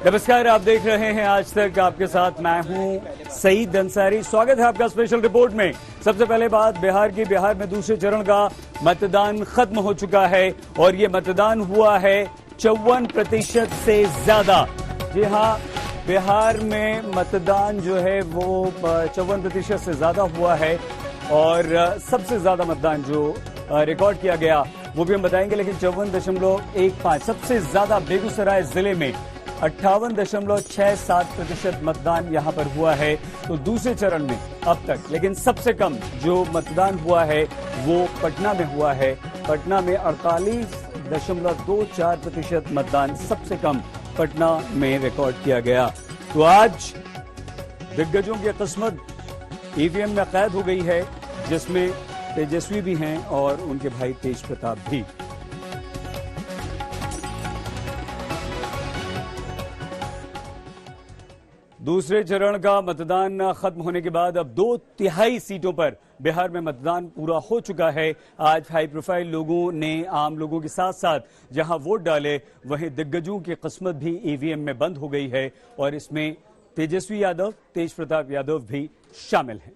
नमस्कार, आप देख रहे हैं आज तक। आपके साथ मैं हूं सईद अंसारी। स्वागत है आपका स्पेशल रिपोर्ट में। सबसे पहले बात बिहार की। बिहार में दूसरे चरण का मतदान खत्म हो चुका है और ये मतदान हुआ है 54% से ज्यादा। जी हां, बिहार में मतदान जो है वो 54% से ज्यादा हुआ है और सबसे ज्यादा मतदान जो रिकॉर्ड किया गया वो भी हम बताएंगे, लेकिन 54.15 सबसे ज्यादा बेगूसराय जिले में 58.67% मतदान यहां पर हुआ है। तो दूसरे चरण में अब तक लेकिन सबसे कम जो मतदान हुआ है वो पटना में हुआ है। पटना में 48.24% मतदान सबसे कम पटना में रिकॉर्ड किया गया। तो आज दिग्गजों की किस्मत ईवीएम में कैद हो गई है, जिसमें तेजस्वी भी हैं और उनके भाई तेज प्रताप भी। दूसरे चरण का मतदान खत्म होने के बाद अब 2/3 सीटों पर बिहार में मतदान पूरा हो चुका है। आज हाई प्रोफाइल लोगों ने आम लोगों के साथ साथ जहां वोट डाले, वहीं दिग्गजों की किस्मत भी ईवीएम में बंद हो गई है और इसमें तेजस्वी यादव, तेज प्रताप यादव भी शामिल हैं।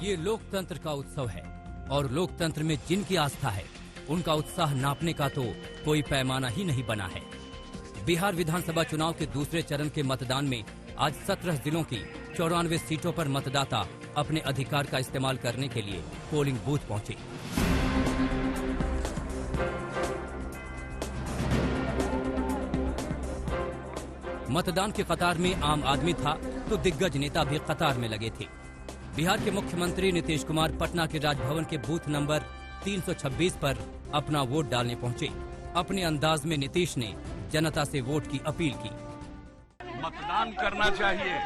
ये लोकतंत्र का उत्सव है और लोकतंत्र में जिनकी आस्था है उनका उत्साह नापने का तो कोई पैमाना ही नहीं बना है। बिहार विधानसभा चुनाव के दूसरे चरण के मतदान में आज 17 जिलों की 94 सीटों पर मतदाता अपने अधिकार का इस्तेमाल करने के लिए पोलिंग बूथ पहुंचे। मतदान की कतार में आम आदमी था तो दिग्गज नेता भी कतार में लगे थे। बिहार के मुख्यमंत्री नीतीश कुमार पटना के राजभवन के बूथ नंबर 326 पर अपना वोट डालने पहुंचे। अपने अंदाज में नीतीश ने जनता से वोट की अपील की। मतदान करना चाहिए।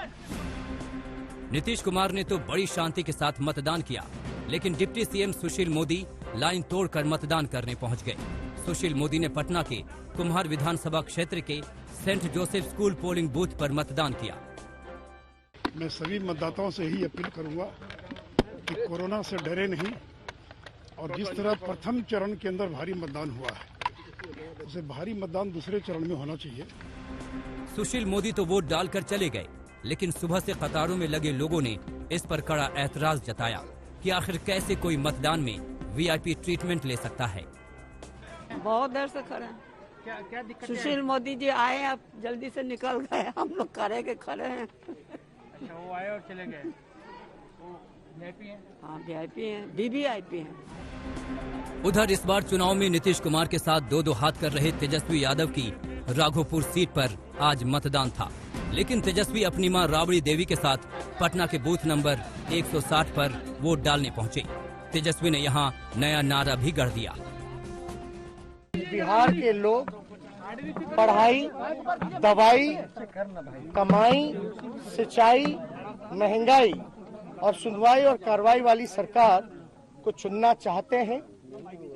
नीतीश कुमार ने तो बड़ी शांति के साथ मतदान किया, लेकिन deputy CM Sushil Modi line तोड़कर मतदान करने पहुंच गए। सुशील मोदी ने पटना के कुम्हार विधानसभा क्षेत्र के Saint Joseph school polling booth पर मतदान किया। मैं सभी मतदाताओं से ही अपील करूंगा कि कोरोना से डरे नहीं और जिस तरह प्रथम चरण के अंदर भारी मतदान हुआ है, उसे भारी मतदान दूसरे चरण में होना चाहिए। सुशील मोदी तो वोट डालकर चले गए, लेकिन सुबह से कतारों में लगे लोगों ने इस पर कड़ा ऐतराज जताया कि आखिर कैसे कोई मतदान में वीआईपी ट्रीटमेंट ले सकता है। बहुत देर से खड़े हैं। क्या दिक्कत? सुशील मोदी जी आए, अब जल्दी से निकल गए, हम लोग खड़े के खड़े हैं। वो आए और चले गए। वो वीआईपी हैं? हाँ, वीआईपी हैं, वीवीआईपी हैं। उधर इस बार चुनाव में नीतीश कुमार के साथ दो हाथ कर रहे तेजस्वी यादव की राघोपुर सीट पर आज मतदान था, लेकिन तेजस्वी अपनी मां राबड़ी देवी के साथ पटना के बूथ नंबर 160 पर वोट डालने पहुंचे। तेजस्वी ने यहां नया नारा भी गढ़ दिया। बिहार के लोग पढ़ाई, दवाई, कमाई, सिंचाई, महंगाई और सुनवाई और कार्रवाई वाली सरकार को चुनना चाहते हैं।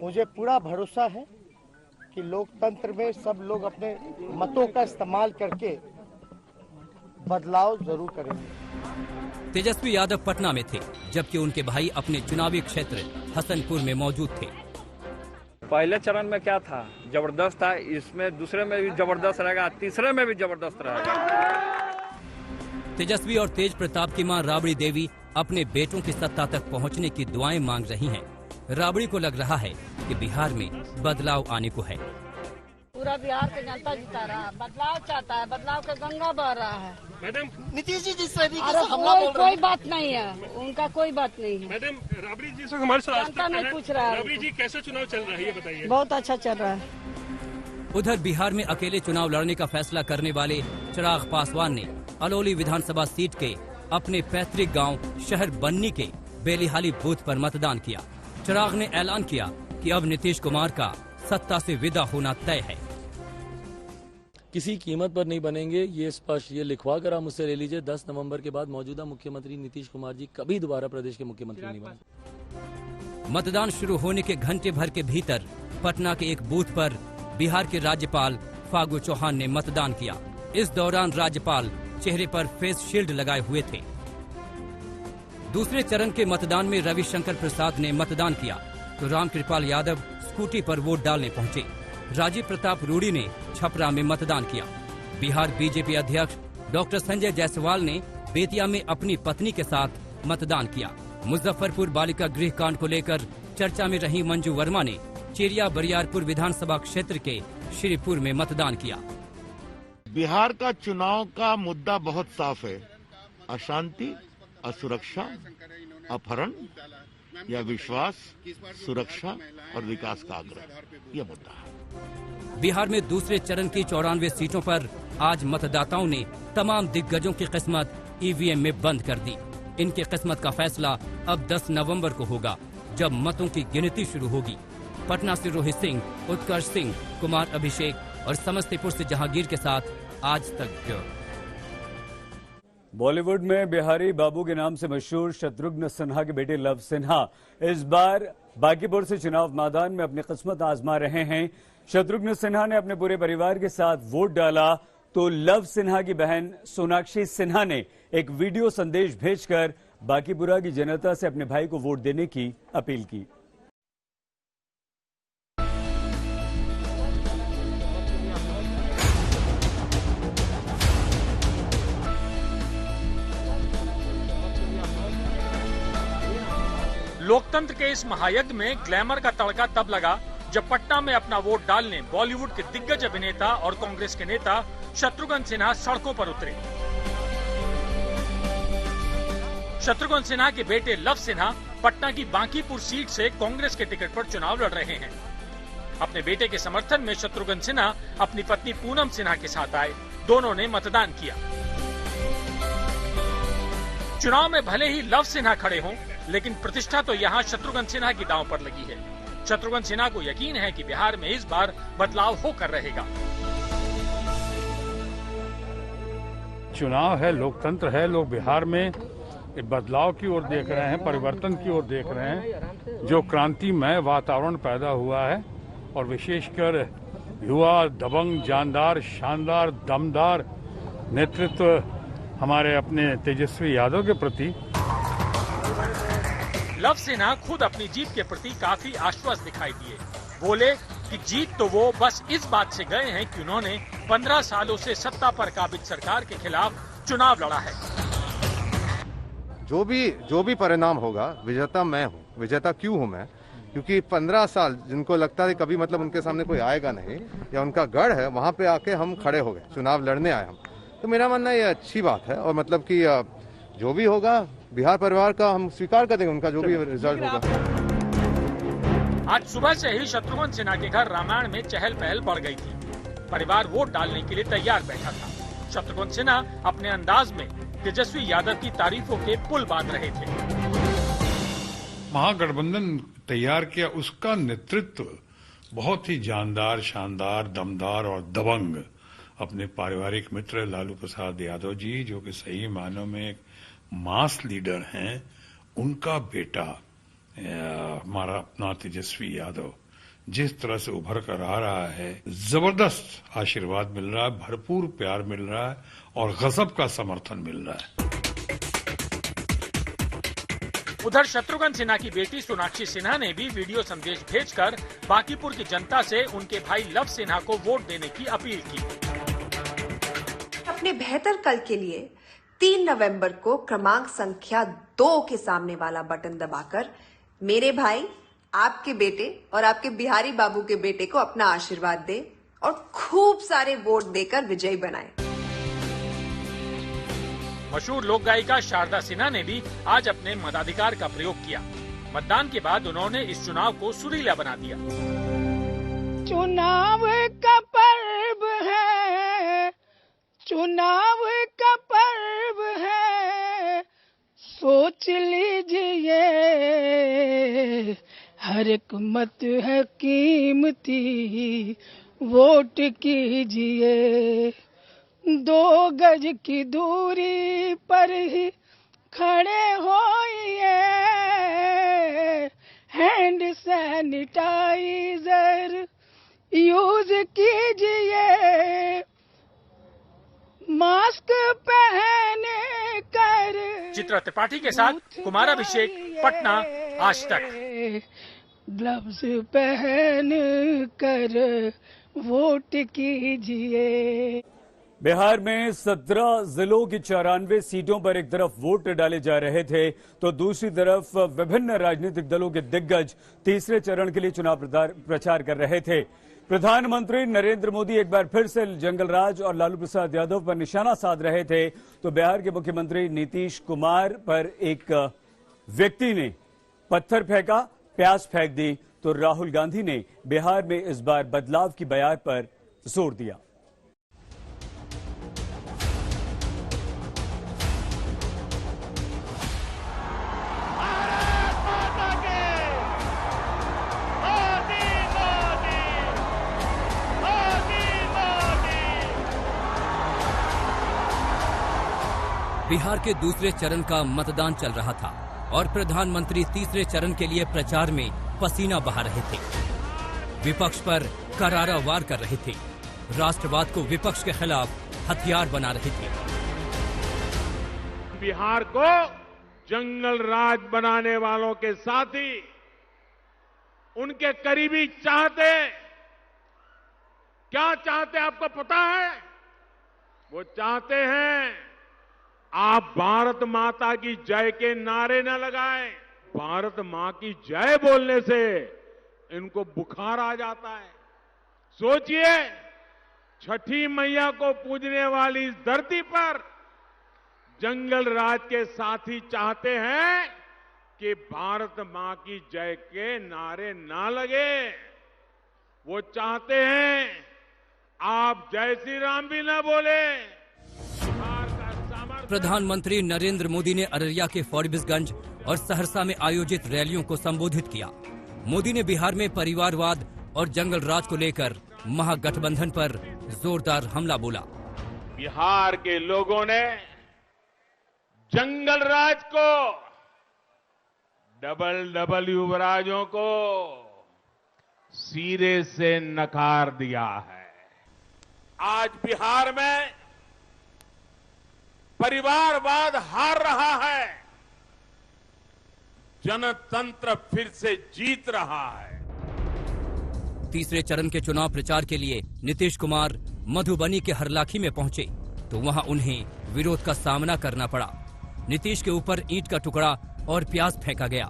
मुझे पूरा भरोसा है कि लोकतंत्र में सब लोग अपने मतों का इस्तेमाल करके बदलाव जरूर करेंगे। तेजस्वी यादव पटना में थे, जबकि उनके भाई अपने चुनावी क्षेत्र हसनपुर में मौजूद थे। पहले चरण में क्या था, जबरदस्त था। इसमें दूसरे में भी जबरदस्त रहेगा, तीसरे में भी जबरदस्त रहेगा। तेजस्वी और तेज प्रताप की मां राबड़ी देवी अपने बेटों की सत्ता तक पहुंचने की दुआएं मांग रही हैं। राबड़ी को लग रहा है कि बिहार में बदलाव आने को है। पूरा बिहार के जनता जिता रहा है, बदलाव चाहता है, बदलाव का गंगा बह रहा है। मैडम, नीतीश जी जिस तरीके से हमला बोल रहे हैं, कोई बात नहीं है, उनका कोई बात नहीं है। मैडम, राबड़ी जी से हमारे साथ जनता नहीं पूछ रहा है। राबड़ी जी, कैसे चुनाव चल रहा है ये बताइए। बहुत अच्छा चल रहा है। उधर बिहार में अकेले चुनाव लड़ने का फैसला करने वाले चिराग पासवान ने अलौली विधानसभा सीट के अपने पैतृक गांव शहर बन्नी के बेलिहाली बूथ पर मतदान किया। चिराग ने ऐलान किया कि अब नीतीश कुमार का सत्ता से विदा होना तय है। किसी कीमत पर नहीं बनेंगे, ये स्पष्ट, ये लिखवा कर आप मुझसे ले लीजिए। 10 नवंबर के बाद मौजूदा मुख्यमंत्री नीतीश कुमार जी कभी दोबारा प्रदेश के मुख्यमंत्री नहीं बने। मतदान शुरू होने के घंटे भर के भीतर पटना के एक बूथ पर बिहार के राज्यपाल फागू चौहान ने मतदान किया। इस दौरान राज्यपाल चेहरे पर फेस शील्ड लगाए हुए थे। दूसरे चरण के मतदान में रविशंकर प्रसाद ने मतदान किया तो रामकृपाल यादव स्कूटी पर वोट डालने पहुंचे। राजीव प्रताप रूडी ने छपरा में मतदान किया। बिहार बीजेपी अध्यक्ष डॉक्टर संजय जायसवाल ने बेतिया में अपनी पत्नी के साथ मतदान किया। मुजफ्फरपुर बालिका गृह कांड को लेकर चर्चा में रही मंजू वर्मा ने चेरिया बरियारपुर विधानसभा क्षेत्र के श्रीपुर में मतदान किया। बिहार का चुनाव का मुद्दा बहुत साफ है। अशांति, असुरक्षा, अपहरण या विश्वास, सुरक्षा और विकास का आग्रह, यह मुद्दा है। बिहार में दूसरे चरण की 94 सीटों पर आज मतदाताओं ने तमाम दिग्गजों की किस्मत ईवीएम में बंद कर दी। इनकी किस्मत का फैसला अब 10 नवंबर को होगा, जब मतों की गिनती शुरू होगी। पटना से रोहित सिंह, उत्कर्ष सिंह, कुमार अभिषेक और समस्तीपुर से जहांगीर के साथ आज तक ब्यूरो। बॉलीवुड में बिहारी बाबू के नाम से मशहूर शत्रुघ्न सिन्हा के बेटे लव सिन्हा इस बार बांकीपुर से चुनाव मैदान में अपनी किस्मत आजमा रहे हैं। शत्रुघ्न सिन्हा ने अपने पूरे परिवार के साथ वोट डाला तो लव सिन्हा की बहन सोनाक्षी सिन्हा ने एक वीडियो संदेश भेजकर बांकीपुरा की जनता से अपने भाई को वोट देने की अपील की। लोकतंत्र के इस महायज्ञ में ग्लैमर का तड़का तब लगा जब पटना में अपना वोट डालने बॉलीवुड के दिग्गज अभिनेता और कांग्रेस के नेता शत्रुघ्न सिन्हा सड़कों पर उतरे। शत्रुघ्न सिन्हा के बेटे लव सिन्हा पटना की बांकीपुर सीट से कांग्रेस के टिकट पर चुनाव लड़ रहे हैं। अपने बेटे के समर्थन में शत्रुघ्न सिन्हा अपनी पत्नी पूनम सिन्हा के साथ आए। दोनों ने मतदान किया। चुनाव में भले ही लव सिन्हा खड़े हों, लेकिन प्रतिष्ठा तो यहाँ शत्रुघ्न सिन्हा की दांव पर लगी है। शत्रुघ्न सिन्हा को यकीन है कि बिहार में इस बार बदलाव होकर रहेगा। चुनाव है, लोकतंत्र है, लोग बिहार में बदलाव की ओर देख रहे हैं, परिवर्तन की ओर देख रहे हैं। जो क्रांतिमय वातावरण पैदा हुआ है और विशेषकर युवा, दबंग, जानदार, शानदार, दमदार नेतृत्व हमारे अपने तेजस्वी यादव के प्रति। लव सिन्हा खुद अपनी जीत के प्रति काफी आश्वस्त दिखाई दिए। बोले कि जीत तो वो बस इस बात से गए हैं कि उन्होंने 15 सालों से सत्ता पर काबिज सरकार के खिलाफ चुनाव लड़ा है। जो भी परिणाम होगा, विजेता मैं हूँ। विजेता क्यों हूँ मैं? क्योंकि 15 साल जिनको लगता है कभी मतलब उनके सामने कोई आएगा नहीं या उनका गढ़ है, वहाँ पे आके हम खड़े हो गए, चुनाव लड़ने आए हम। तो मेरा मानना ये अच्छी बात है और मतलब कि जो भी होगा बिहार परिवार का हम स्वीकार कर देंगे, उनका जो भी रिजल्ट होगा। आज सुबह से ही शत्रुघ्न सिन्हा के घर रामायण में चहल पहल बढ़ गई थी। परिवार वोट डालने के लिए तैयार बैठा था। शत्रुघ्न सिन्हा अपने अंदाज में तेजस्वी यादव की तारीफों के पुल बांध रहे थे। महागठबंधन तैयार किया, उसका नेतृत्व बहुत ही जानदार, शानदार, दमदार और दबंग अपने पारिवारिक मित्र लालू प्रसाद यादव जी, जो कि सही मायनों में एक मास लीडर हैं, उनका बेटा हमारा अपना तेजस्वी यादव जिस तरह से उभर कर आ रहा है, जबरदस्त आशीर्वाद मिल रहा है, भरपूर प्यार मिल रहा है और गजब का समर्थन मिल रहा है। उधर शत्रुघ्न सिन्हा की बेटी सोनाक्षी सिन्हा ने भी वीडियो संदेश भेजकर बांकीपुर की जनता से उनके भाई लव सिन्हा को वोट देने की अपील की। अपने बेहतर कल के लिए 3 नवंबर को क्रमांक संख्या 2 के सामने वाला बटन दबाकर मेरे भाई, आपके बेटे और आपके बिहारी बाबू के बेटे को अपना आशीर्वाद दे और खूब सारे वोट देकर विजयी बनाए। मशहूर लोक गायिका शारदा सिन्हा ने भी आज अपने मताधिकार का प्रयोग किया। मतदान के बाद उन्होंने इस चुनाव को सुरीला बना दिया। चुनाव का पर्व है, चुनाव का पर्व है, सोच लीजिए हर एक मत है कीमती, वोट कीजिए। 2 गज की दूरी पर ही खड़े होइए, हैंड सैनिटाइजर यूज कीजिए, मास्क पहन कर। चित्रा त्रिपाठी के साथ कुमार अभिषेक, पटना, आज तक। ग्लव्स पहन कर वोट कीजिए। बिहार में 17 जिलों की 94 सीटों पर एक तरफ वोट डाले जा रहे थे तो दूसरी तरफ विभिन्न राजनीतिक दलों के दिग्गज तीसरे चरण के लिए चुनाव प्रचार कर रहे थे। प्रधानमंत्री नरेंद्र मोदी एक बार फिर से जंगल राज और लालू प्रसाद यादव पर निशाना साध रहे थे तो बिहार के मुख्यमंत्री नीतीश कुमार पर एक व्यक्ति ने पत्थर फेंका, प्याज फेंक दी तो राहुल गांधी ने बिहार में इस बार बदलाव की बयान पर जोर दिया। बिहार के दूसरे चरण का मतदान चल रहा था और प्रधानमंत्री तीसरे चरण के लिए प्रचार में पसीना बहा रहे थे। विपक्ष पर करारा वार कर रहे थे, राष्ट्रवाद को विपक्ष के खिलाफ हथियार बना रहे थे। बिहार को जंगल राज बनाने वालों के साथी, उनके करीबी चाहते क्या चाहते आपको पता है? वो चाहते हैं आप भारत माता की जय के नारे न लगाएं। भारत मां की जय बोलने से इनको बुखार आ जाता है। सोचिए, छठी मैया को पूजने वाली इस धरती पर जंगल राज के साथी चाहते हैं कि भारत मां की जय के नारे ना लगे। वो चाहते हैं आप जय श्री राम भी ना बोले। प्रधानमंत्री नरेंद्र मोदी ने अररिया के फॉरबिसगंज और सहरसा में आयोजित रैलियों को संबोधित किया। मोदी ने बिहार में परिवारवाद और जंगल राज को लेकर महागठबंधन पर जोरदार हमला बोला। बिहार के लोगों ने जंगल राज को, डबल युवराजों को सिरे से नकार दिया है। आज बिहार में परिवारवाद हार रहा है, जनतंत्र फिर से जीत रहा है। तीसरे चरण के चुनाव प्रचार के लिए नीतीश कुमार मधुबनी के हरलाखी में पहुंचे तो वहां उन्हें विरोध का सामना करना पड़ा। नीतीश के ऊपर ईंट का टुकड़ा और प्याज फेंका गया।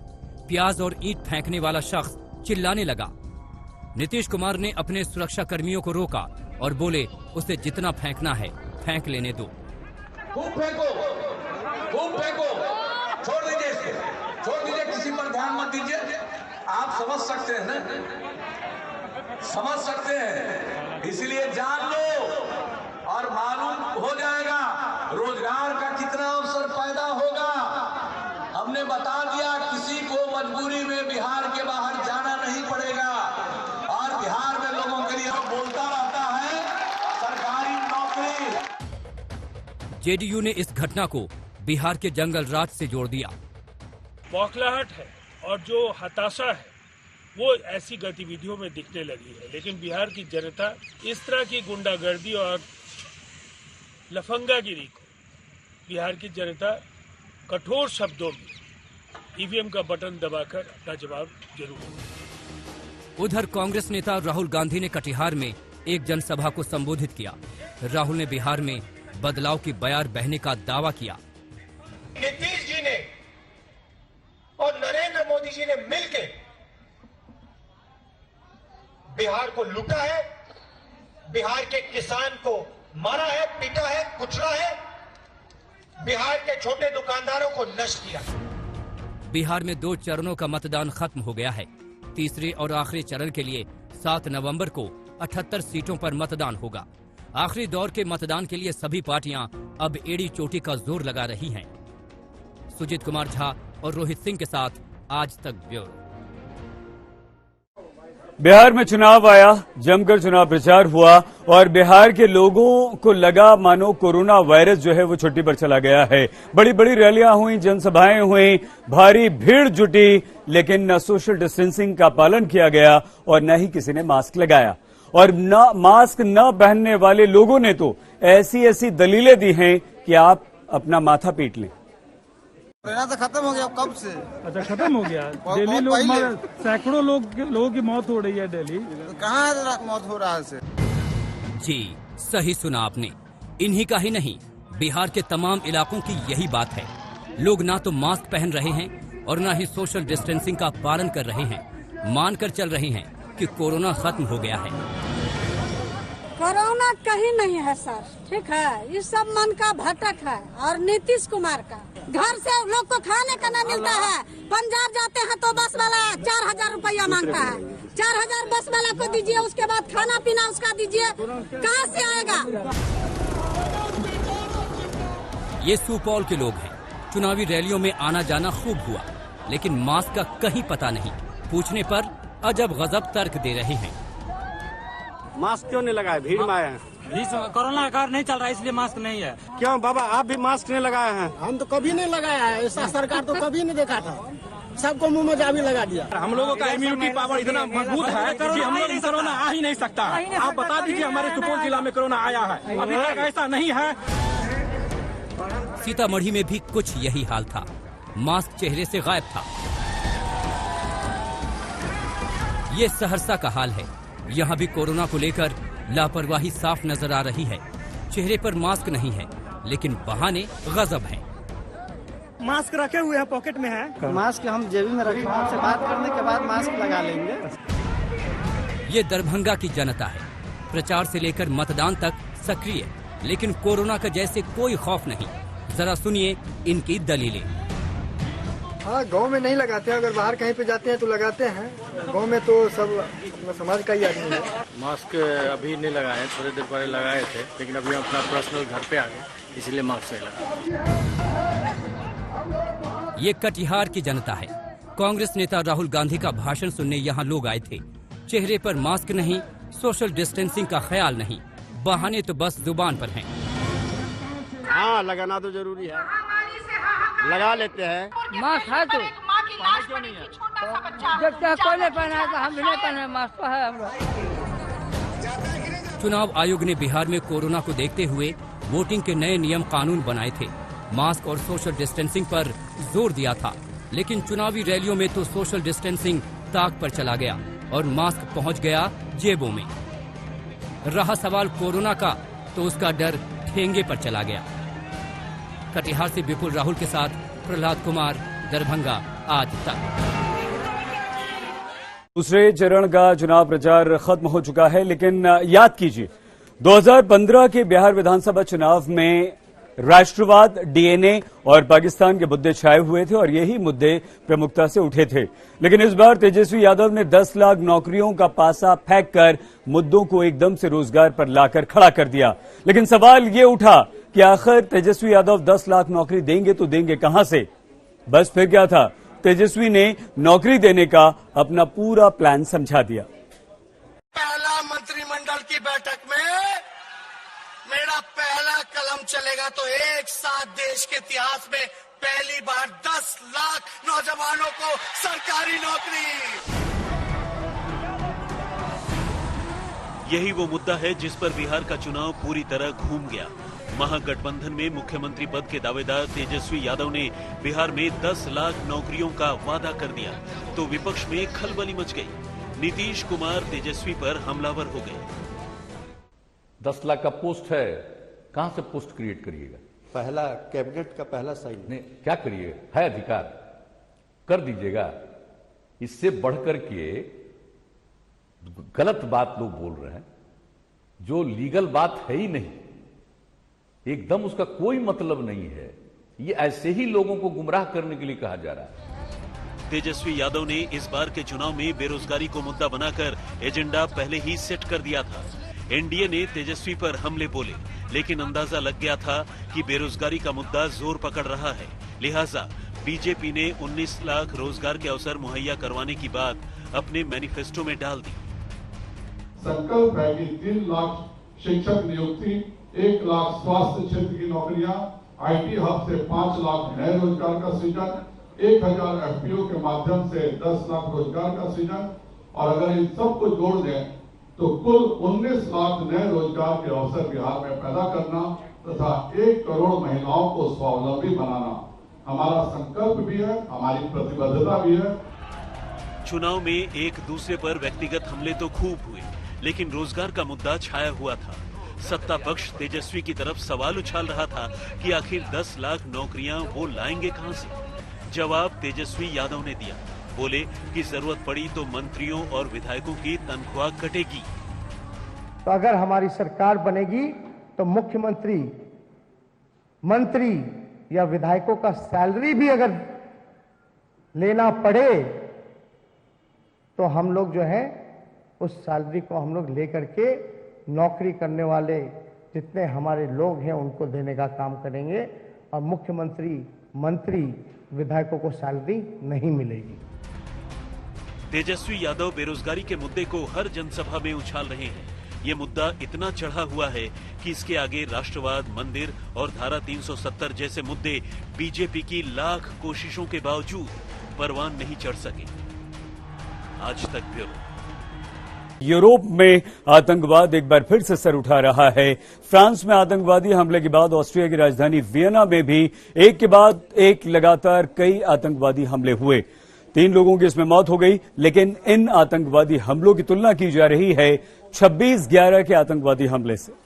प्याज और ईंट फेंकने वाला शख्स चिल्लाने लगा। नीतीश कुमार ने अपने सुरक्षा कर्मियों को रोका और बोले उसे जितना फेंकना है फेंक लेने दो। खूब फेंको, खूब फेंको, छोड़ दीजिए इसे, छोड़ दीजिए, किसी पर ध्यान मत दीजिए। आप समझ सकते हैं ना, समझ सकते हैं, इसलिए जान लो और मालूम हो जाएगा रोजगार का कितना अवसर पैदा होगा। हमने बता दिया किसी को मजबूरी में बिहार के बाहर जाना नहीं पड़ेगा और बिहार में लोगों के लिए बोलता रहता है सरकारी नौकरी। जेडीयू ने इस घटना को बिहार के जंगल राज से जोड़ दिया। बौखलाहट है और जो हताशा है वो ऐसी गतिविधियों में दिखने लगी है, लेकिन बिहार की जनता इस तरह की गुंडागर्दी और लफंगागिरी को बिहार की जनता कठोर शब्दों में ईवीएम का बटन दबाकर अपना जवाब जरूर देगा। उधर कांग्रेस नेता राहुल गांधी ने कटिहार में एक जनसभा को संबोधित किया। राहुल ने बिहार में बदलाव की बयार बहने का दावा किया। नीतीश जी ने और नरेंद्र मोदी जी ने मिलकर बिहार को लूटा है, बिहार के किसान को मारा है, पीटा है, कुचला है, बिहार के छोटे दुकानदारों को नष्ट किया। बिहार में 2 चरणों का मतदान खत्म हो गया है। तीसरे और आखिरी चरण के लिए 7 नवंबर को 78 सीटों पर मतदान होगा। आखिरी दौर के मतदान के लिए सभी पार्टियां अब एड़ी चोटी का जोर लगा रही हैं। सुजीत कुमार झा और रोहित सिंह के साथ आज तक ब्यूरो। बिहार में चुनाव आया, जमकर चुनाव प्रचार हुआ और बिहार के लोगों को लगा मानो कोरोना वायरस जो है वो छुट्टी पर चला गया है। बड़ी बड़ी रैलियां हुई, जनसभाएं हुई, भारी भीड़ जुटी, लेकिन न सोशल डिस्टेंसिंग का पालन किया गया और न ही किसी ने मास्क लगाया। और न मास्क न पहनने वाले लोगों ने तो ऐसी ऐसी दलीलें दी हैं कि आप अपना माथा पीट लें। कोरोना तो खत्म हो गया कब से। अच्छा, खत्म हो गया। डेली लोग सैकड़ों लोगों की मौत हो रही है डेली। तो कहाँ मौत हो रहा है? जी सही सुना आपने। इन्हीं का ही नहीं, बिहार के तमाम इलाकों की यही बात है। लोग ना तो मास्क पहन रहे हैं और ना ही सोशल डिस्टेंसिंग का पालन कर रहे हैं। मानकर चल रहे हैं कि कोरोना खत्म हो गया है। कोरोना कहीं नहीं है सर, ठीक है, ये सब मन का भटक है और नीतीश कुमार का। घर से लोग को खाने का ना मिलता है। पंजाब जाते हैं तो बस वाला 4,000 रुपया मांगता है। 4,000 बस वाला को दीजिए, उसके बाद खाना पीना उसका दीजिए, कहाँ से आएगा? ये सुपौल के लोग हैं। चुनावी रैलियों में आना जाना खूब हुआ, लेकिन मास्क का कहीं पता नहीं। पूछने पर अजब गजब तर्क दे रहे हैं। मास्क क्यों नहीं लगाए? भीड़ में आए हैं। कोरोना का कार्ड नहीं चल रहा है इसलिए मास्क नहीं है। क्यों बाबा, आप भी मास्क नहीं लगाए हैं? हम तो कभी नहीं लगाया है, ऐसा सरकार तो कभी नहीं देखा था। सबको मुंह में जाबी लगा दिया। हम लोगों का इम्यूनिटी पावर इतना मजबूत है कि हम लोग कोरोना आ ही नहीं सकता। आप बता दीजिए हमारे सुपौल जिला में कोरोना आया है? अभी तक ऐसा नहीं है। सीतामढ़ी में भी कुछ यही हाल था। मास्क चेहरे से गायब था। ये सहरसा का हाल है। यहाँ भी कोरोना को लेकर लापरवाही साफ नजर आ रही है। चेहरे पर मास्क नहीं है, लेकिन बहाने गजब हैं। मास्क रखे हुए हैं, पॉकेट में है। मास्क हम जेबी में रखेंगे, आपसे बात करने के बाद मास्क लगा लेंगे। ये दरभंगा की जनता है। प्रचार से लेकर मतदान तक सक्रिय, लेकिन कोरोना का जैसे कोई खौफ नहीं। जरा सुनिए इनकी दलीलें। हाँ, गांव में नहीं लगाते हैं, अगर बाहर कहीं पे जाते हैं तो लगाते हैं। गांव में तो सब अपना समाज का ही आदमी है। मास्क अभी नहीं लगाए, थोड़ी देर पहले लगाए थे, लेकिन अभी हम अपना पर्सनल घर पे आ गए, इसलिए मास्क नहीं लगा। ये कटिहार की जनता है। कांग्रेस नेता राहुल गांधी का भाषण सुनने यहाँ लोग आए थे। चेहरे पर मास्क नहीं, सोशल डिस्टेंसिंग का ख्याल नहीं, बहाने तो बस जुबान पर हैं। हाँ, लगाना तो जरूरी है, लगा लेते हैं। मास्क है तो क्यों नहीं है? जब तक कोई नहीं पहना है तो हम भी नहीं पहने, मास्क तो है हम लोग। चुनाव आयोग ने बिहार में कोरोना को देखते हुए वोटिंग के नए नियम कानून बनाए थे। मास्क और सोशल डिस्टेंसिंग पर जोर दिया था, लेकिन चुनावी रैलियों में तो सोशल डिस्टेंसिंग ताक पर चला गया और मास्क पहुंच गया जेबों में। रहा सवाल कोरोना का, तो उसका डर ठेंगे पर चला गया। कटिहार से विपुल राहुल के साथ प्रहलाद कुमार, दरभंगा आज तक। दूसरे चरण का चुनाव प्रचार खत्म हो चुका है, लेकिन याद कीजिए 2015 के बिहार विधानसभा चुनाव में राष्ट्रवाद, डीएनए और पाकिस्तान के मुद्दे छाए हुए थे और यही मुद्दे प्रमुखता से उठे थे। लेकिन इस बार तेजस्वी यादव ने 10 लाख नौकरियों का पासा फेंककर मुद्दों को एकदम से रोजगार पर लाकर खड़ा कर दिया। लेकिन सवाल ये उठा कि आखिर तेजस्वी यादव 10 लाख नौकरी देंगे तो देंगे कहां से? बस फिर क्या था, तेजस्वी ने नौकरी देने का अपना पूरा प्लान समझा दिया। पहला मंत्रिमंडल की बैठक में मेरा पहला कलम चलेगा तो एक साथ देश के इतिहास में पहली बार 10 लाख नौजवानों को सरकारी नौकरी। यही वो मुद्दा है जिस पर बिहार का चुनाव पूरी तरह घूम गया। महागठबंधन में मुख्यमंत्री पद के दावेदार तेजस्वी यादव ने बिहार में 10 लाख नौकरियों का वादा कर दिया तो विपक्ष में खलबली मच गई। नीतीश कुमार तेजस्वी पर हमलावर हो गए। 10 लाख का पोस्ट है, कहां से पोस्ट क्रिएट करिएगा? पहला कैबिनेट का पहला साइन नहीं, क्या करिए, है अधिकार, कर दीजिएगा। इससे बढ़कर के गलत बात लोग बोल रहे हैं, जो लीगल बात है ही नहीं, एकदम उसका कोई मतलब नहीं है। ये ऐसे ही लोगों को गुमराह करने के लिए कहा जा रहा है। तेजस्वी यादव ने इस बार के चुनाव में बेरोजगारी को मुद्दा बनाकर एजेंडा पहले ही सेट कर दिया था। एनडीए ने तेजस्वी पर हमले बोले, लेकिन अंदाजा लग गया था कि बेरोजगारी का मुद्दा जोर पकड़ रहा है। लिहाजा बीजेपी ने 19 लाख रोजगार के अवसर मुहैया करवाने की बात अपने मैनिफेस्टो में डाल दी। संकल्प है कि 3 लाख शिक्षक नियुक्ति, 1 लाख स्वास्थ्य क्षेत्र की नौकरियां, IT हब से 5 लाख नए रोजगार का सृजन, 1000 FPO के माध्यम से 10 लाख रोजगार का सृजन, और अगर इन सबको जोड़ दें तो कुल 19 लाख नए रोजगार के अवसर बिहार में पैदा करना तथा 1 करोड़ महिलाओं को स्वावलंबी बनाना हमारा संकल्प भी है, हमारी प्रतिबद्धता भी है। चुनाव में एक दूसरे पर व्यक्तिगत हमले तो खूब हुए, लेकिन रोजगार का मुद्दा छाया हुआ था। सत्ता पक्ष तेजस्वी की तरफ सवाल उछाल रहा था कि आखिर 10 लाख नौकरियां वो लाएंगे कहां से। जवाब तेजस्वी यादव ने दिया। बोले कि जरूरत पड़ी तो मंत्रियों और विधायकों की तनख्वाह कटेगी। तो अगर हमारी सरकार बनेगी तो मुख्यमंत्री, मंत्री या विधायकों का सैलरी भी अगर लेना पड़े तो हम लोग जो है उस सैलरी को हम लोग लेकर के नौकरी करने वाले जितने हमारे लोग हैं उनको देने का काम करेंगे, और मुख्यमंत्री, मंत्री, विधायकों को सैलरी नहीं मिलेगी। तेजस्वी यादव बेरोजगारी के मुद्दे को हर जनसभा में उछाल रहे हैं। ये मुद्दा इतना चढ़ा हुआ है कि इसके आगे राष्ट्रवाद, मंदिर और धारा 370 जैसे मुद्दे बीजेपी की लाख कोशिशों के बावजूद परवान नहीं चढ़ सके। आज तक ब्यूरो। यूरोप में आतंकवाद एक बार फिर से सर उठा रहा है। फ्रांस में आतंकवादी हमले के बाद ऑस्ट्रिया की राजधानी वियना में भी एक के बाद एक लगातार कई आतंकवादी हमले हुए। 3 लोगों की इसमें मौत हो गई, लेकिन इन आतंकवादी हमलों की तुलना की जा रही है 26/11 के आतंकवादी हमले से।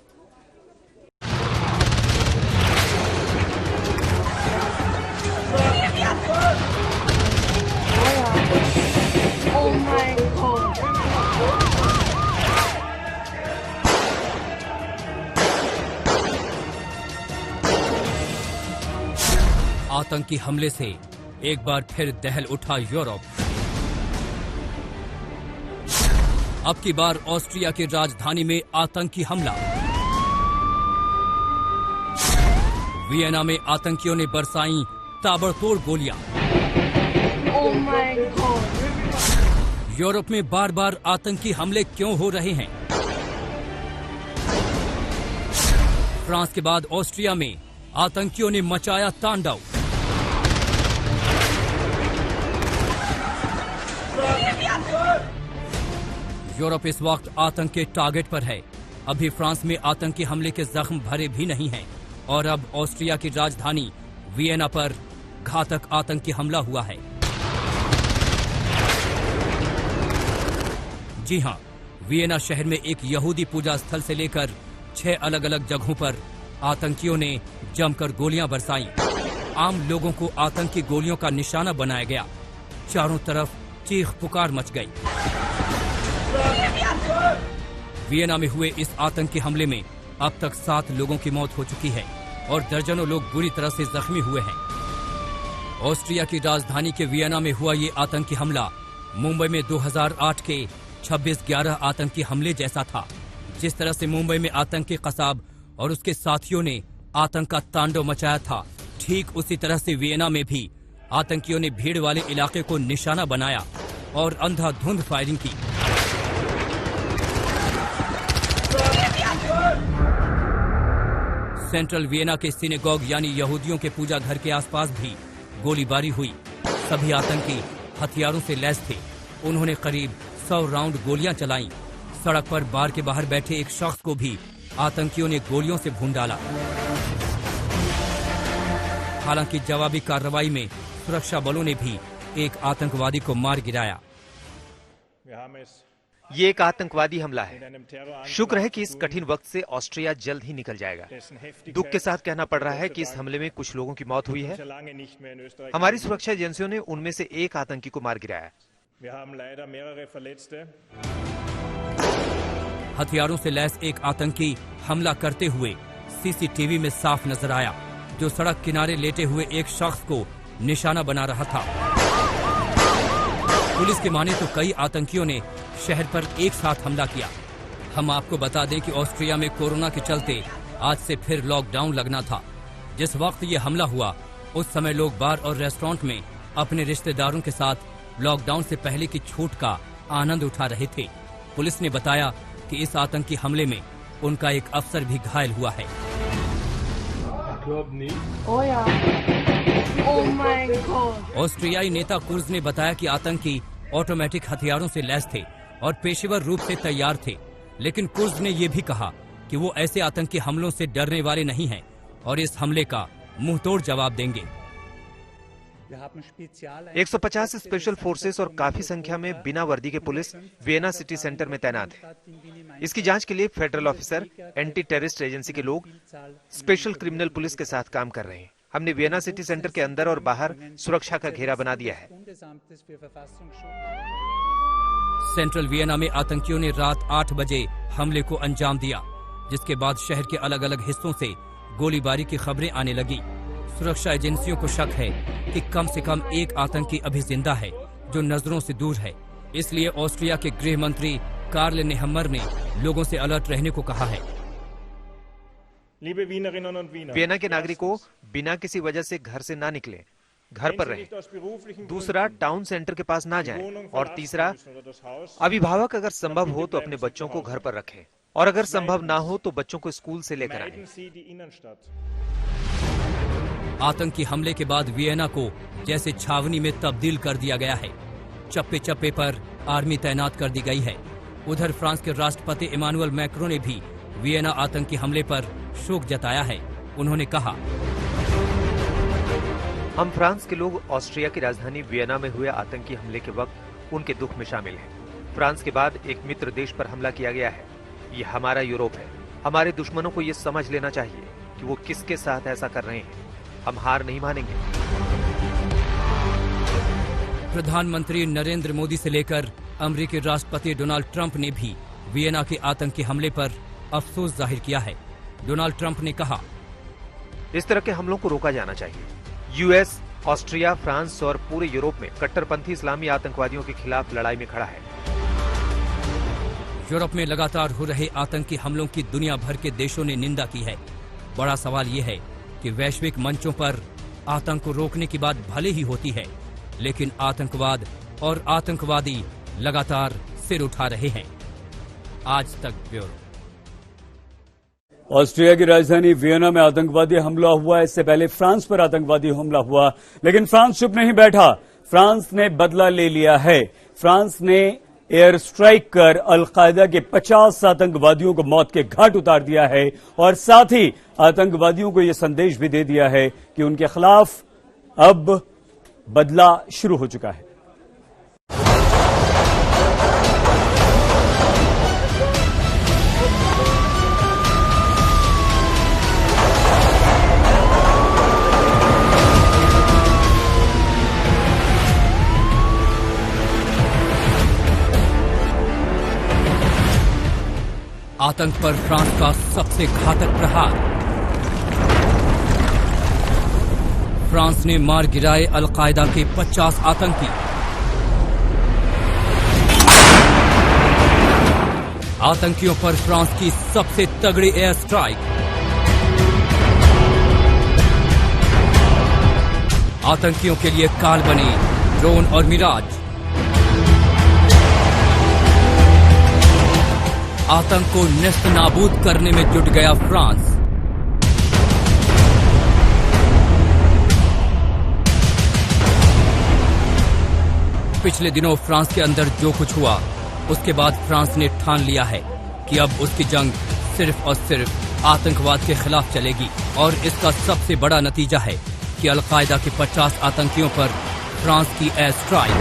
आतंकी हमले से एक बार फिर दहल उठा यूरोप। अब की बार ऑस्ट्रिया की राजधानी में आतंकी हमला। वियना में आतंकियों ने बरसाई ताबड़तोड़ गोलियां। यूरोप में बार बार आतंकी हमले क्यों हो रहे हैं? फ्रांस के बाद ऑस्ट्रिया में आतंकियों ने मचाया तांडव। यूरोप इस वक्त आतंक के टारगेट पर है। अभी फ्रांस में आतंकी हमले के जख्म भरे भी नहीं हैं और अब ऑस्ट्रिया की राजधानी वियना पर घातक आतंकी हमला हुआ है। जी हां, वियना शहर में एक यहूदी पूजा स्थल से लेकर 6 अलग अलग जगहों पर आतंकियों ने जमकर गोलियां बरसाई। आम लोगों को आतंकी गोलियों का निशाना बनाया गया। चारों तरफ चीख पुकार मच गई। वियना में हुए इस आतंकी हमले में अब तक 7 लोगों की मौत हो चुकी है और दर्जनों लोग बुरी तरह से जख्मी हुए हैं। ऑस्ट्रिया की राजधानी के वियना में हुआ ये आतंकी हमला मुंबई में 2008 के 26/11 आतंकी हमले जैसा था। जिस तरह से मुंबई में आतंकी कसाब और उसके साथियों ने आतंक का तांडव मचाया था, ठीक उसी तरह से वियना में भी आतंकियों ने भीड़ वाले इलाके को निशाना बनाया और अंधाधुंध फायरिंग की। सेंट्रल वियना के सिनेगॉग यानी यहूदियों के पूजा घर के आसपास भी गोलीबारी हुई। सभी आतंकी हथियारों से लैस थे। उन्होंने करीब 100 राउंड गोलियां चलाईं। सड़क पर बार के बाहर बैठे एक शख्स को भी आतंकियों ने गोलियों से भून डाला। हालांकि जवाबी कार्रवाई में सुरक्षा बलों ने भी एक आतंकवादी को मार गिराया। ये एक आतंकवादी हमला है। शुक्र है कि इस कठिन वक्त से ऑस्ट्रिया जल्द ही निकल जाएगा। दुख के साथ कहना पड़ रहा है कि इस हमले में कुछ लोगों की मौत हुई है। हमारी सुरक्षा एजेंसियों ने उनमें से एक आतंकी को मार गिराया। हथियारों से लैस एक आतंकी हमला करते हुए सीसीटीवी में साफ नजर आया, जो सड़क किनारे लेटे हुए एक शख्स को निशाना बना रहा था। पुलिस की माने तो कई आतंकियों ने शहर पर एक साथ हमला किया। हम आपको बता दें कि ऑस्ट्रिया में कोरोना के चलते आज से फिर लॉकडाउन लगना था। जिस वक्त ये हमला हुआ उस समय लोग बार और रेस्टोरेंट में अपने रिश्तेदारों के साथ लॉकडाउन से पहले की छूट का आनंद उठा रहे थे। पुलिस ने बताया कि इस आतंकी हमले में उनका एक अफसर भी घायल हुआ है। ऑस्ट्रियाई नेता कुर्ज ने बताया कि आतंकी ऑटोमेटिक हथियारों से लैस थे और पेशेवर रूप से तैयार थे, लेकिन कुर्ज ने ये भी कहा कि वो ऐसे आतंकी हमलों से डरने वाले नहीं हैं और इस हमले का मुंहतोड़ जवाब देंगे। 150 स्पेशल फोर्सेस और काफी संख्या में बिना वर्दी के पुलिस वियना सिटी सेंटर में तैनात है। इसकी जांच के लिए federal officer, anti terrorist agency के लोग स्पेशल क्रिमिनल पुलिस के साथ काम कर रहे हैं। हमने वियना सिटी सेंटर के अंदर और बाहर सुरक्षा का घेरा बना दिया है। सेंट्रल वियना में आतंकियों ने रात 8 बजे हमले को अंजाम दिया, जिसके बाद शहर के अलग अलग हिस्सों से गोलीबारी की खबरें आने लगी। सुरक्षा एजेंसियों को शक है कि कम से कम एक आतंकी अभी जिंदा है जो नजरों से दूर है। इसलिए ऑस्ट्रिया के गृह मंत्री कार्ल नेहम्मर ने लोगों से अलर्ट रहने को कहा है। वियना के नागरिकों, बिना किसी वजह से घर से ना निकलें, घर पर रहें। दूसरा, टाउन सेंटर के पास ना जाएं। और तीसरा, अभिभावक अगर संभव हो तो अपने बच्चों को घर पर रखें और अगर संभव ना हो तो बच्चों को स्कूल से लेकर आएं। आतंकी हमले के बाद वियना को जैसे छावनी में तब्दील कर दिया गया है। चप्पे चप्पे पर आर्मी तैनात कर दी गई है। उधर फ्रांस के राष्ट्रपति इमानुएल मैक्रों ने भी वियना आतंकी हमले पर शोक जताया है। उन्होंने कहा, हम फ्रांस के लोग ऑस्ट्रिया की राजधानी वियना में हुए आतंकी हमले के वक्त उनके दुख में शामिल हैं। फ्रांस के बाद एक मित्र देश पर हमला किया गया है। ये हमारा यूरोप है। हमारे दुश्मनों को ये समझ लेना चाहिए कि वो किसके साथ ऐसा कर रहे हैं। हम हार नहीं मानेंगे। प्रधानमंत्री नरेंद्र मोदी से लेकर अमेरिकी राष्ट्रपति डोनाल्ड ट्रंप ने भी वियना के आतंकी हमले पर अफसोस जाहिर किया है। डोनाल्ड ट्रंप ने कहा, इस तरह के हमलों को रोका जाना चाहिए। यूएस, ऑस्ट्रिया, फ्रांस और पूरे यूरोप में कट्टरपंथी इस्लामी आतंकवादियों के खिलाफ लड़ाई में खड़ा है। यूरोप में लगातार हो रहे आतंकी हमलों की दुनिया भर के देशों ने निंदा की है। बड़ा सवाल ये है कि वैश्विक मंचों पर आतंक को रोकने की बात भले ही होती है, लेकिन आतंकवाद और आतंकवादी लगातार सिर उठा रहे हैं। आज तक ब्यूरो। ऑस्ट्रिया की राजधानी वियना में आतंकवादी हमला हुआ। इससे पहले फ्रांस पर आतंकवादी हमला हुआ, लेकिन फ्रांस चुप नहीं बैठा। फ्रांस ने बदला ले लिया है। फ्रांस ने एयर स्ट्राइक कर अलकायदा के 50 आतंकवादियों को मौत के घाट उतार दिया है और साथ ही आतंकवादियों को यह संदेश भी दे दिया है कि उनके खिलाफ अब बदला शुरू हो चुका है। आतंक पर फ्रांस का सबसे घातक प्रहार। फ्रांस ने मार गिराए अलकायदा के 50 आतंकी। आतंकियों पर फ्रांस की सबसे तगड़ी एयर स्ट्राइक। आतंकियों के लिए काल बने ड्रोन और मिराज। आतंक को नेस्त नाबूद करने में जुट गया फ्रांस। पिछले दिनों फ्रांस के अंदर जो कुछ हुआ, उसके बाद फ्रांस ने ठान लिया है कि अब उसकी जंग सिर्फ और सिर्फ आतंकवाद के खिलाफ चलेगी। और इसका सबसे बड़ा नतीजा है कि अलकायदा के 50 आतंकियों पर फ्रांस की एयर स्ट्राइक।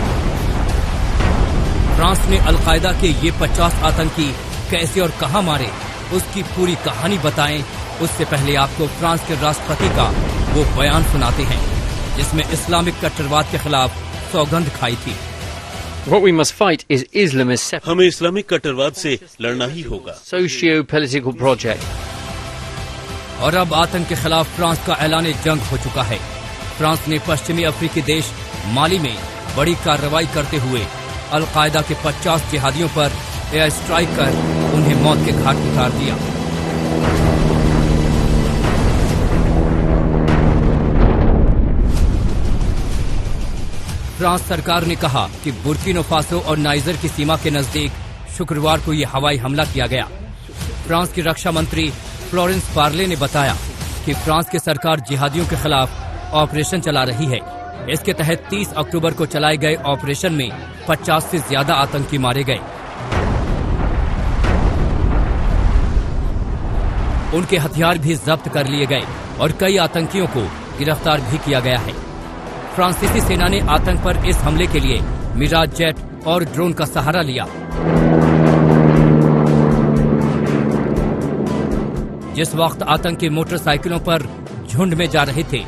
फ्रांस ने अलकायदा के ये 50 आतंकी कैसे और कहां मारे, उसकी पूरी कहानी बताएं। उससे पहले आपको फ्रांस के राष्ट्रपति का वो बयान सुनाते हैं जिसमें इस्लामिक कट्टरवाद के खिलाफ सौगंध खाई थी। What we must fight is Islamist separation. हमें इस्लामिक कट्टरवाद से लड़ना ही होगा। Socio-political project. और अब आतंक के खिलाफ फ्रांस का ऐलान जंग हो चुका है। फ्रांस ने पश्चिमी अफ्रीकी देश माली में बड़ी कार्रवाई करते हुए अलकायदा के 50 जिहादियों पर एयर स्ट्राइक कर उन्हें मौत के घाट उतार दिया। फ्रांस सरकार ने कहा कि बुर्किना फासो और नाइजर की सीमा के नजदीक शुक्रवार को ये हवाई हमला किया गया। फ्रांस की रक्षा मंत्री फ्लोरेंस पार्ले ने बताया कि फ्रांस की सरकार जिहादियों के खिलाफ ऑपरेशन चला रही है। इसके तहत 30 अक्टूबर को चलाए गए ऑपरेशन में 50 से ज्यादा आतंकी मारे गए। उनके हथियार भी जब्त कर लिए गए और कई आतंकियों को गिरफ्तार भी किया गया है। फ्रांसीसी सेना ने आतंक पर इस हमले के लिए मिराज जेट और ड्रोन का सहारा लिया। जिस वक्त आतंकी मोटरसाइकिलों पर झुंड में जा रहे थे,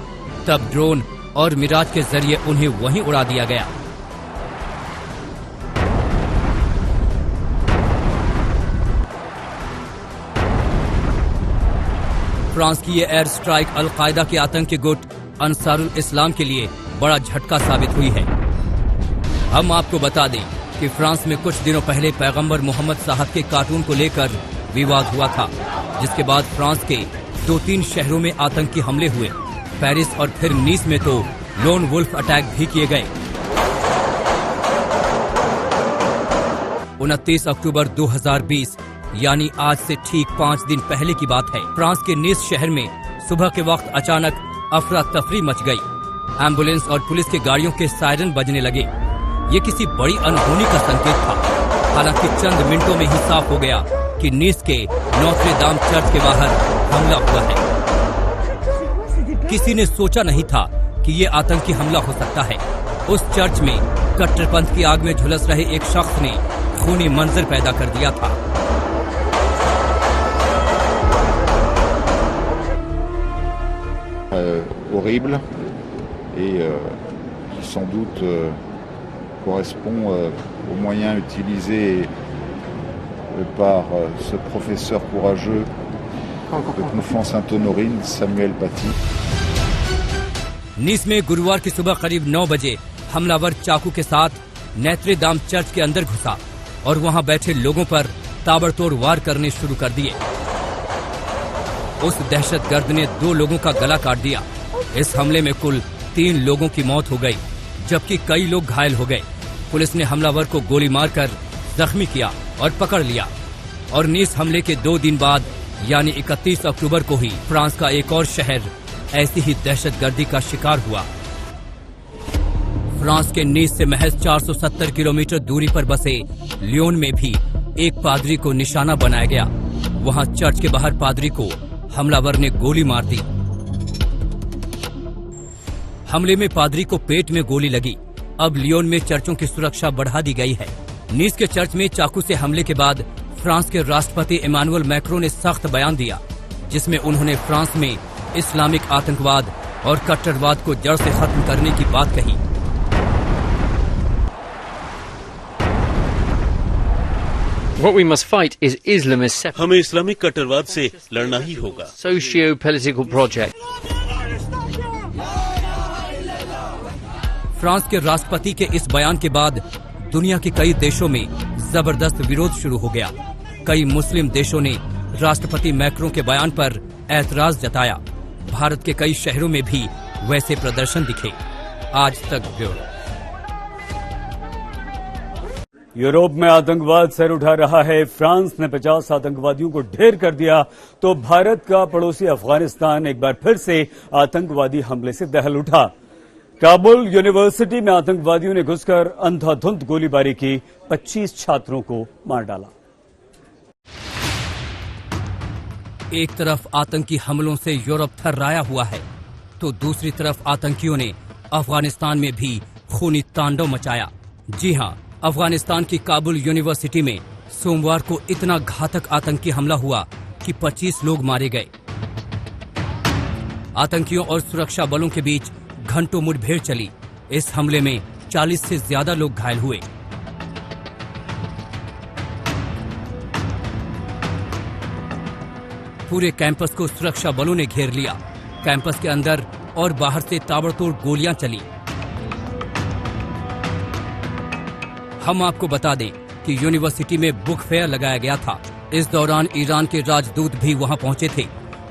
तब ड्रोन और मिराज के जरिए उन्हें वहीं उड़ा दिया गया। फ्रांस की ये एयर स्ट्राइक अल-कायदा के आतंकी गुट अंसारुल इस्लाम के लिए बड़ा झटका साबित हुई है। हम आपको बता दें कि फ्रांस में कुछ दिनों पहले पैगंबर मोहम्मद साहब के कार्टून को लेकर विवाद हुआ था, जिसके बाद फ्रांस के 2-3 शहरों में आतंकी हमले हुए। पेरिस और फिर नीस में तो लोन वुल्फ अटैक भी किए गए। 29 अक्टूबर 2020 यानी आज से ठीक 5 दिन पहले की बात है। फ्रांस के नीस शहर में सुबह के वक्त अचानक अफरा तफरी मच गई। एम्बुलेंस और पुलिस की गाड़ियों के सायरन बजने लगे। ये किसी बड़ी अनहोनी का संकेत था। हालांकि चंद मिनटों में ही साफ हो गया कि नीस के नोत्रे दाम चर्च के बाहर हमला हुआ है। किसी ने सोचा नहीं था कि ये आतंकी हमला हो सकता है। उस चर्च में कट्टरपंथ की आग में झुलस रहे एक शख्स ने खूनी मंजर पैदा कर दिया था। Horrible et qui sans doute correspond aux moyens utilisés par ce professeur courageux de Conflans Sainte-Honorine, Samuel Paty. नीस में गुरुवार की सुबह करीब 9 बजे हमलावर चाकू के साथ नोत्रे दाम चर्च के अंदर घुसा और वहां बैठे लोगों पर ताबड़तोड़ वार करने शुरू कर दिए। उस दहशतगर्द ने 2 लोगों का गला काट दिया। इस हमले में कुल 3 लोगों की मौत हो गई, जबकि कई लोग घायल हो गए। पुलिस ने हमलावर को गोली मारकर जख्मी किया और पकड़ लिया। और नीस हमले के 2 दिन बाद यानी 31 अक्टूबर को ही फ्रांस का एक और शहर ऐसी ही दहशतगर्दी का शिकार हुआ। फ्रांस के नीस से महज 470 किलोमीटर दूरी पर बसे लियोन में भी एक पादरी को निशाना बनाया गया। वहां चर्च के बाहर पादरी को हमलावर ने गोली मार दी। हमले में पादरी को पेट में गोली लगी। अब लियोन में चर्चों की सुरक्षा बढ़ा दी गई है। नीस के चर्च में चाकू से हमले के बाद फ्रांस के राष्ट्रपति इमानुएल मैक्रों ने सख्त बयान दिया, जिसमें उन्होंने फ्रांस में इस्लामिक आतंकवाद और कट्टरवाद को जड़ से खत्म करने की बात कही। What we must fight is Islamist separation. हमें इस्लामिक कट्टरवाद से लड़ना ही होगा। Socio-political project. फ्रांस के राष्ट्रपति के इस बयान के बाद दुनिया के कई देशों में जबरदस्त विरोध शुरू हो गया। कई मुस्लिम देशों ने राष्ट्रपति मैक्रों के बयान पर ऐतराज जताया। भारत के कई शहरों में भी वैसे प्रदर्शन दिखे। आज तक ब्यूरो। यूरोप में आतंकवाद सर उठा रहा है। फ्रांस ने 50 आतंकवादियों को ढेर कर दिया तो भारत का पड़ोसी अफगानिस्तान एक बार फिर से आतंकवादी हमले से दहल उठा। काबुल यूनिवर्सिटी में आतंकवादियों ने घुसकर अंधाधुंध गोलीबारी की, 25 छात्रों को मार डाला। एक तरफ आतंकी हमलों से यूरोप थर्राया हुआ है, तो दूसरी तरफ आतंकियों ने अफगानिस्तान में भी खूनी तांडव मचाया। जी हां, अफगानिस्तान की काबुल यूनिवर्सिटी में सोमवार को इतना घातक आतंकी हमला हुआ कि 25 लोग मारे गए। आतंकियों और सुरक्षा बलों के बीच घंटों मुठभेड़ चली। इस हमले में 40 से ज्यादा लोग घायल हुए। पूरे कैंपस को सुरक्षा बलों ने घेर लिया। कैंपस के अंदर और बाहर से ताबड़तोड़ गोलियां चली। हम आपको बता दें कि यूनिवर्सिटी में बुक फेयर लगाया गया था। इस दौरान ईरान के राजदूत भी वहां पहुंचे थे।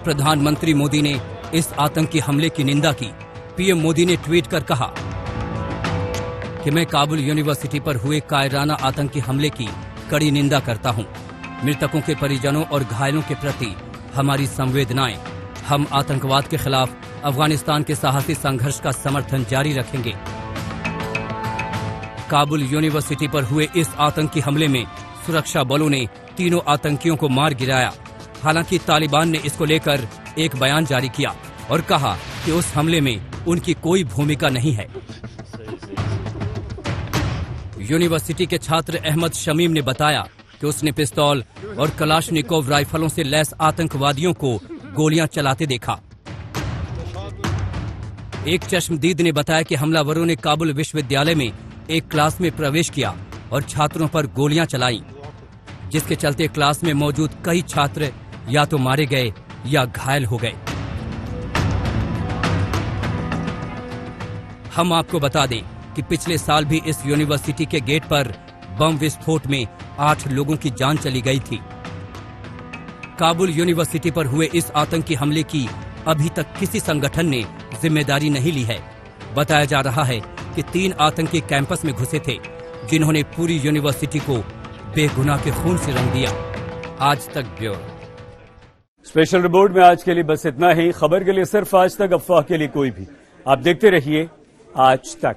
प्रधानमंत्री मोदी ने इस आतंकी हमले की निंदा की। पीएम मोदी ने ट्वीट कर कहा कि मैं काबुल यूनिवर्सिटी पर हुए कायराना आतंकी हमले की कड़ी निंदा करता हूं। मृतकों के परिजनों और घायलों के प्रति हमारी संवेदनाएं। हम आतंकवाद के खिलाफ अफगानिस्तान के साहसी संघर्ष का समर्थन जारी रखेंगे। काबुल यूनिवर्सिटी पर हुए इस आतंकी हमले में सुरक्षा बलों ने तीनों आतंकियों को मार गिराया। हालांकि तालिबान ने इसको लेकर एक बयान जारी किया और कहा कि उस हमले में उनकी कोई भूमिका नहीं है। यूनिवर्सिटी के छात्र अहमद शमीम ने बताया कि उसने पिस्तौल और कलाशनिकोव राइफलों से लैस आतंकवादियों को गोलियां चलाते देखा। एक चश्मदीद ने बताया कि हमलावरों ने काबुल विश्वविद्यालय में एक क्लास में प्रवेश किया और छात्रों पर गोलियां चलाईं, जिसके चलते क्लास में मौजूद कई छात्र या तो मारे गए या घायल हो गए। हम आपको बता दें कि पिछले साल भी इस यूनिवर्सिटी के गेट पर बम विस्फोट में 8 लोगों की जान चली गई थी। काबुल यूनिवर्सिटी पर हुए इस आतंकी हमले की अभी तक किसी संगठन ने जिम्मेदारी नहीं ली है। बताया जा रहा है कि 3 आतंकी कैंपस में घुसे थे, जिन्होंने पूरी यूनिवर्सिटी को बेगुनाह के खून से रंग दिया। आज तक ब्यूरो। स्पेशल रिपोर्ट में आज के लिए बस इतना ही। खबर के लिए सिर्फ आज तक, अफवाह के लिए कोई भी। आप देखते रहिए आज तक।